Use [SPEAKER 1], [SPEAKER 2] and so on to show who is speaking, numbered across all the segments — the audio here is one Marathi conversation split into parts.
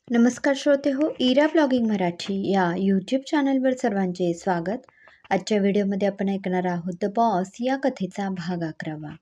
[SPEAKER 1] नमस्कार श्रोते हो, इरा ब्लॉगिंग मराठी या यूट्यूब चॅनलवर सर्वांचे स्वागत. आजच्या व्हिडिओमध्ये आपण ऐकणार आहोत द बॉस या कथेचा भाग 11.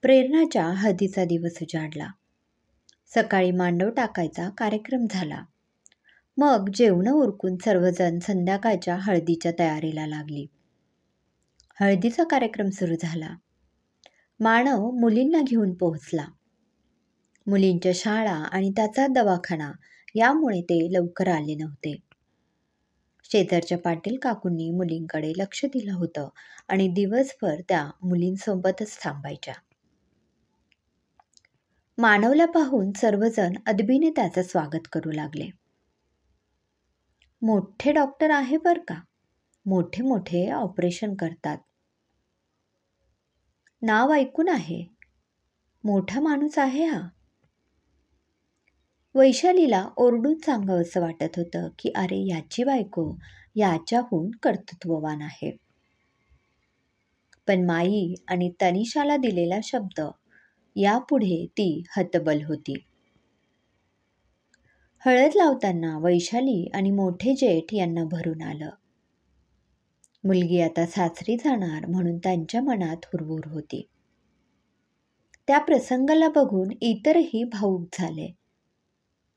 [SPEAKER 1] प्रेरणाच्या हळदीचा दिवस उजाडला. सकाळी मांडव टाकायचा कार्यक्रम झाला. मग जेवणं उरकून सर्वजण संध्याकाळच्या हळदीच्या तयारीला लागली. हळदीचा कार्यक्रम सुरू झाला. मानव मुलींना घेऊन पोहोचला. मुलींच्या शाळा आणि त्याचा दवाखाना यामुळे ते लवकर आले नव्हते. शेजारच्या पाटील काकूंनी मुलींकडे लक्ष दिलं होतं आणि दिवसभर त्या मुलींसोबतच थांबायच्या. मानवला पाहून सर्वजण अदबीने त्याचं स्वागत करू लागले. मोठे डॉक्टर आहे बर का, मोठे मोठे ऑपरेशन करतात. नाव ऐकून आहे, मोठा माणूस आहे हा. वैशालीला ओरडून सांगावंसं वाटत होतं की अरे याची बायको याच्याहून कर्तृत्ववान आहे. पण माई आणि तनिषाला दिलेला शब्द यापुढे ती हतबल होती. हळद लावताना वैशाली आणि मोठे जेठ यांना भरून आलं. मुलगी आता सासरी जाणार म्हणून त्यांच्या मनात हुरहुर होती. त्या प्रसंगाला बघून इतरही भावुक झाले.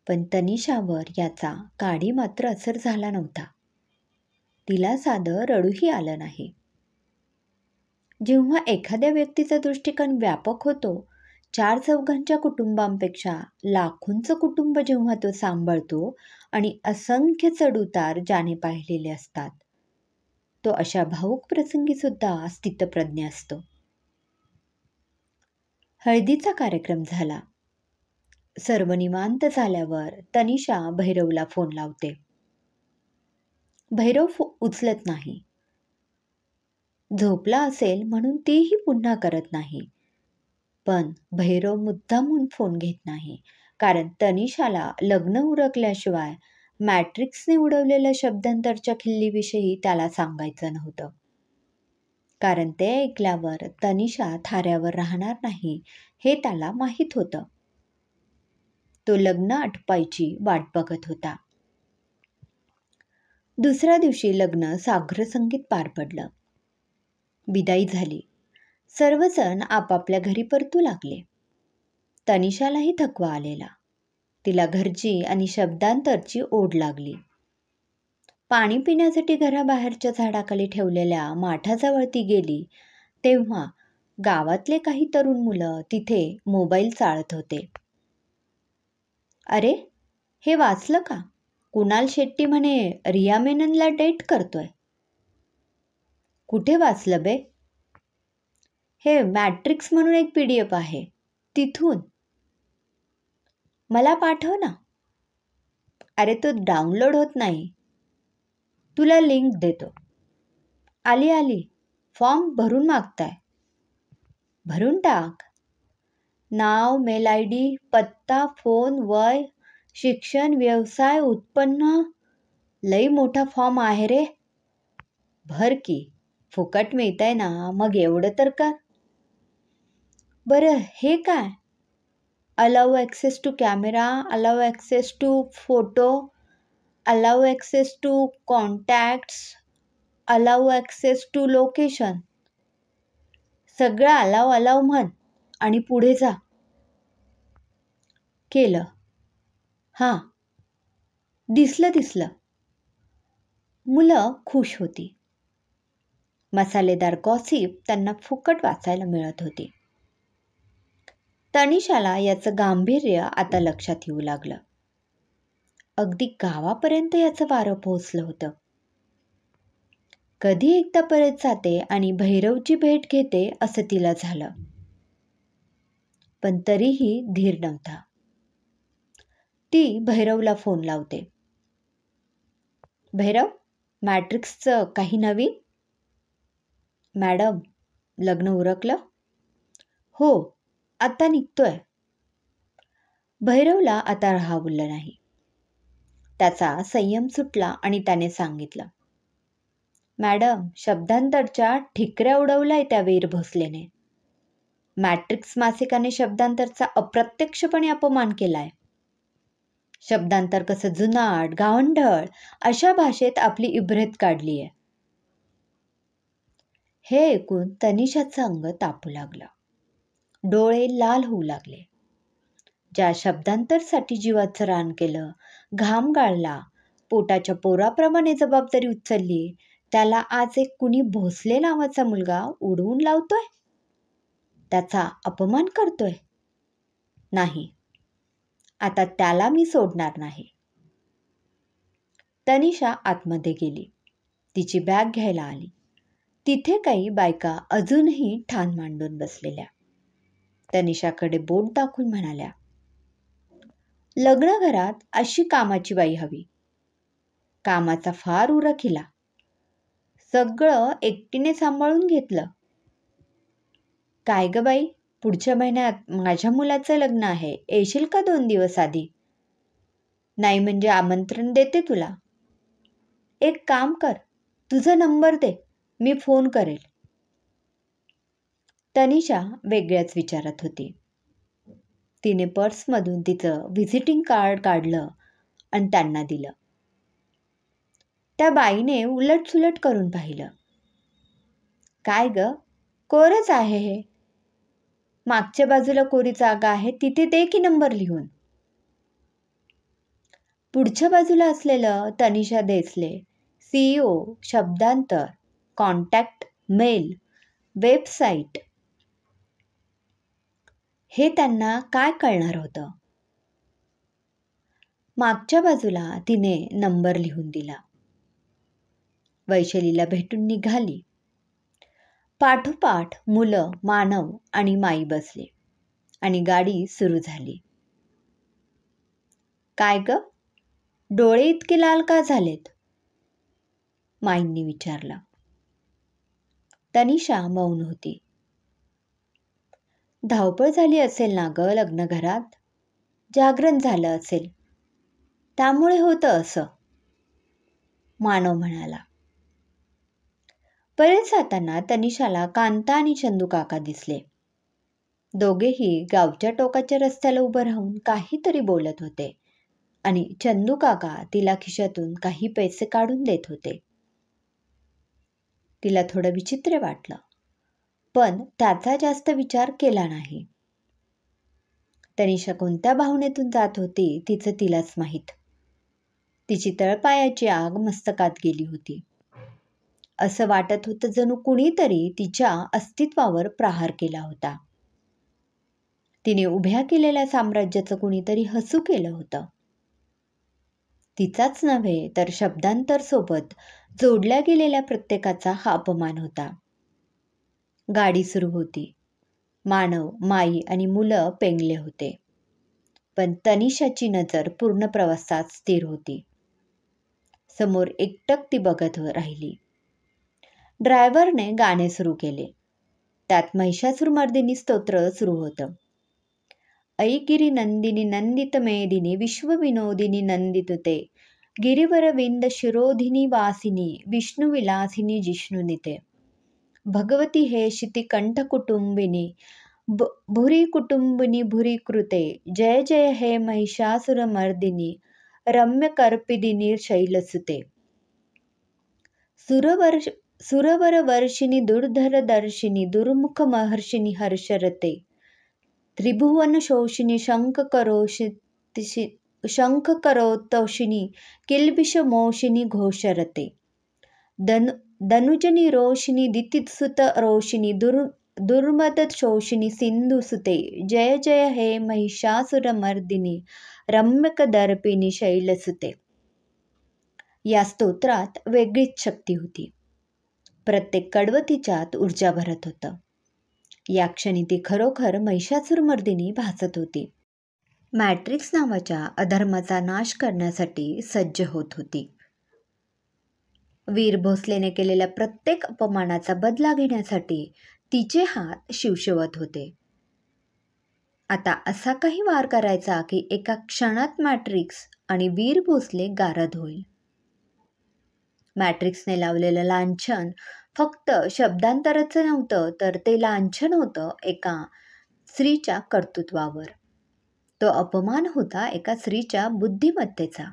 [SPEAKER 1] पण तनिषावर याचा काडी मात्र असर झाला नव्हता. तिला साधं रडूही आलं नाही. जेव्हा एखाद्या व्यक्तीचा दृष्टिकोन व्यापक होतो, 4-4 कुटुंबांपेक्षा लाखोंचं कुटुंब जेव्हा तो सांभाळतो आणि असंख्य चढउतार ज्याने पाहिलेले असतात, तो अशा भावुक प्रसंगी सुद्धा स्थितप्रज्ञ असतो. हळदीचा कार्यक्रम झाला. सर्व निवांत झाल्यावर तनिषा भैरवला फोन लावते. भैरव उचलत नाही. झोपला असेल म्हणून तेही पुन्हा करत नाही. पण भैरव मुद्दामून फोन घेत नाही, कारण तनिषाला लग्न उरकल्याशिवाय मॅट्रिक्सने उडवलेल्या शब्दांतरच्या खिल्लीविषयी त्याला सांगायचं नव्हतं. कारण ते ऐकल्यावर तनिषा थाऱ्यावर राहणार नाही हे त्याला माहीत होतं. तो लग्न आटपायची वाट बघत होता. दुसऱ्या दिवशी लग्न साग्रसंगीत पार पडलं. विदाई झाली. सर्वजण आपापल्या घरी परतू लागले. तनिषालाही थकवा आलेला. तिला घरची आणि शब्दांतरची ओढ लागली. पाणी पिण्यासाठी घराबाहेरच्या झाडाखाली ठेवलेल्या माठाजवळ ती गेली तेव्हा गावातले काही तरुण मुलं तिथे मोबाईल चाळत होते. अरे, हे वाचलं का? कुणाल शेट्टी म्हणे रिया मेननला डेट करतोय. कुठे वाचलं बे? हे मॅट्रिक्स म्हणून एक PDF आहे, तिथून. मला पाठव ना. अरे तो डाउनलोड होत नाही. तुला लिंक देतो. आली. फॉर्म भरून मागताय. भरून टाक. नाव, मेल ID, पत्ता, फोन, वय, शिक्षण, व्यवसाय, उत्पन्न. लई मोठा फॉर्म आहे रे. भर की, फुकट मिळतंय ना, मग एवढं तर कर. बरं हे काय? Allow access to camera, allow access to photo, allow access to contacts, allow access to location. सगळं अलाउ म्हण आणि पुढे जा. केलं. हां, दिसलं. मुलं खुश होती. मसालेदार गॉसिप त्यांना फुकट वाचायला मिळत होती. तनिषाला याचं गांभीर्य आता लक्षात येऊ लागलं. अगदी गावापर्यंत याचं वारं पोहोचलं होतं. कधी एकदा परत जाते आणि भैरवची भेट घेते असं तिला झालं. पण तरीही धीर नव्हता. ती भैरवला फोन लावते. भैरव, मॅट्रिक्सचं काही नवीन? मॅडम, लग्न उरकलं? हो, आता निघतोय. भैरवला आता राहावलं नाही. त्याचा संयम सुटला आणि त्याने सांगितलं, मॅडम, शब्दांतरच्या ठिकऱ्या उडवलाय त्या वीर भोसलेने. मॅट्रिक्स मासिकाने शब्दांतरचा अप्रत्यक्षपणे अपमान केलाय. शब्दांतर कसं जुनाट, गावंढळ अशा भाषेत आपली इब्रत काढली आहे. हे ऐकून तनिषाचं अंग तापू लागलं. डोळे लाल होऊ लागले. ज्या शब्दांतरसाठी जीवाचं रान केलं, घाम गाळला, पोटाच्या पोराप्रमाणे जबाबदारी उचलली, त्याला आज एक कुणी भोसले नावाचा मुलगा उडवून लावतोय, त्याचा अपमान करतोय. नाही, आता त्याला मी सोडणार नाही. तनिषा आतमध्ये गेली. तिची बॅग घ्यायला आली. तिथे काही बायका अजूनही ठाण मांडून बसलेल्या. तनिषाकडे बोट दाखवून म्हणाल्या, लग्न घरात अशी कामाची बाई हवी. कामाचा फार उरकिला. सगळं एकटीने सांभाळून घेतलं. काय ग बाई, पुढच्या महिन्यात माझ्या मुलाचं लग्न आहे, येशील का 2 दिवस आधी? नाही म्हणजे आमंत्रण देते तुला. एक काम कर, तुझा नंबर दे, मी फोन करेल. तनिषा वेगळ्याच विचारात होती. तिने पर्समधून तिचं व्हिजिटिंग कार्ड काढलं आणि त्यांना दिलं. त्या बाईने उलटसुलट करून पाहिलं. काय ग, कोरच आहे हे. मागच्या बाजूला कोरी जागा आहे, तिथे दे की नंबर लिहून. पुढच्या बाजूला असलेलं तनिषा देसले, CEO, शब्दांतर, कॉन्टॅक्ट, मेल, वेबसाईट, हे त्यांना काय कळणार होतं. मागच्या बाजूला तिने नंबर लिहून दिला. वैशालीला भेटून निघाली. पाठोपाठ मुलं, मानव आणि माई बसले आणि गाडी सुरू झाली. काय ग, डोळे इतके लाल का झालेत? माईंनी विचारलं. तनिषा मौन होती. धावपळ झाली असेल ना ग लग्न घरात, जागरण झालं असेल, त्यामुळे होतं असं, मानव म्हणाला. परत जाताना तनिषाला कांता आणि चंदू काका दिसले. दोघेही गावच्या टोकाच्या रस्त्याला उभं राहून काहीतरी बोलत होते आणि चंदू काका तिला खिशातून काही पैसे काढून देत होते. तिला थोडं विचित्र वाटलं, पण त्याचा जास्त विचार केला नाही. तनिषा कोणत्या भावनेतून जात होती तिचं तिलाच माहीत. तिची तळपायाची आग मस्तकात गेली होती. असं वाटत होतं जणू कुणीतरी तिच्या अस्तित्वावर प्रहार केला होता. तिने उभ्या केलेल्या साम्राज्याचं कुणीतरी हसू केलं होतं. तिचाच नव्हे तर शब्दांतर सोबत जोडल्या गेलेल्या प्रत्येकाचा हा अपमान होता. गाडी सुरू होती. मानव, माई आणि मुलं पेंगले होते. पण तनिषाची नजर पूर्ण प्रवासात स्थिर होती. समोर एकटक ती बघत राहिली. ड्रायव्हरने गाणे सुरू केले. त्यात महिषासुरमर्दिनी स्तोत्र सुरू होतं. ऐगिरी नंदिनी नंदित मेदिनी विश्वविनोदिनी नंदितुते गिरिवर विंद शिरोधिनी वासिनी विष्णुविलासिनी जिष्णुनिते भगवती हे शिती कंठ कुटुंबिनी भुरी कुटुंबिनी भुरी कृते जय जय हे महिषासुरमर्दिनी रम्य कर्पिदिनी शैलसुते सुरवर वर्षिनी दुर्धर दर्शिनी दुर्मुख महर्षिनी हर्षरते त्रिभुवन शोषिनी शंख करोतोषिनी किल्बिष मोषिनी घोषरते धनुजनी रोषिनी दितिसुत रोषिनी दुर्मद शोषिनी सिंधुसुते जय जय हे महिषासुरमर्दिनी रम्यक दर्पिनी शैलसुते. या स्तोत्रात वेगळीच शक्ती होती. प्रत्येक कडवं तिच्यात ऊर्जा भरत होतं. या क्षणी ती खरोखर महिषासुरमर्दिनी भासत होती. मॅट्रिक्स नावाच्या अधर्माचा नाश करण्यासाठी सज्ज होत होती. वीर भोसलेने केलेल्या प्रत्येक अपमानाचा बदला घेण्यासाठी तिचे हात शिवशिवत होते. आता असा काही वार करायचा की एका क्षणात मॅट्रिक्स आणि वीर भोसले गारद होईल. मॅट्रिक्सने लावलेलं लांछन फक्त शब्दांतराचं नव्हतं, तर ते लांछन होतं एका स्त्रीच्या कर्तृत्वावर. तो अपमान होता एका स्त्रीच्या बुद्धिमत्तेचा.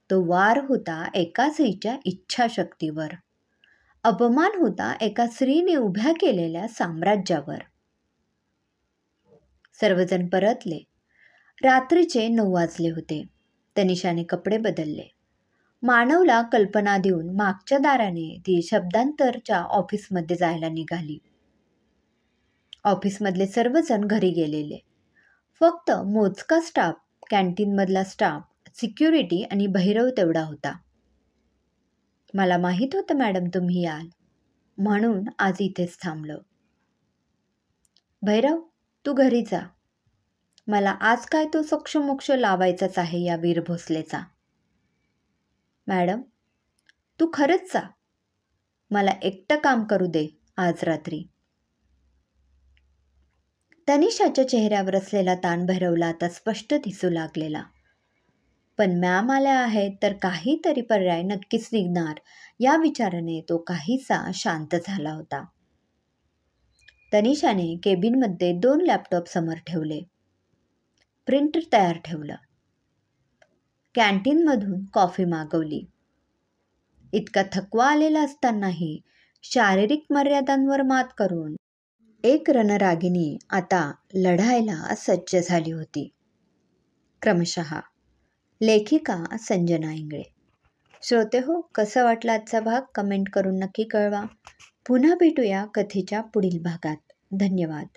[SPEAKER 1] तो वार होता एका स्त्रीच्या इच्छाशक्तीवर. अपमान होता एका स्त्रीने उभ्या केलेल्या साम्राज्यावर. सर्वजण परतले. रात्रीचे 9 वाजले होते. तनिषाने कपडे बदलले. मानवला कल्पना देऊन मागच्या दाराने ती शब्दांतरच्या ऑफिसमध्ये जायला निघाली. ऑफिसमधले सर्वजण घरी गेलेले. फक्त मोजका स्टाफ, कॅन्टीनमधला स्टाफ, सिक्युरिटी आणि भैरव तेवढा होता. मला माहीत होतं मॅडम तुम्ही याल, म्हणून आज इथेच थांबलो. भैरव, तू घरी जा. मला आज काय तो सोक्षमोक्ष लावायचाच आहे या वीर भोसलेचा. मॅडम, तू खरंच जा. मला एकटं काम करू दे आज रात्री. तनिषाच्या चेहऱ्यावर असलेला ताण भैरवला आता स्पष्ट दिसू लागलेला. पण मॅम आल्या आहेत तर काहीतरी पर्याय नक्कीच निघणार या विचाराने तो काहीसा शांत झाला होता. तनिषाने केबिनमध्ये 2 लॅपटॉप समोर ठेवले. प्रिंटर तयार ठेवलं. कॅन्टीनमधून कॉफी मागवली. इतका थकवा आलेला असतानाही शारीरिक मर्यादांवर मात करून एक रणरागिणी आता लढायला सज्ज झाली होती. क्रमशः लेखिका संजना इंगळे. श्रोते हो, कसं वाटलं आजचा भाग कमेंट करून नक्की कळवा. पुन्हा भेटूया कथेच्या पुढील भागात. धन्यवाद.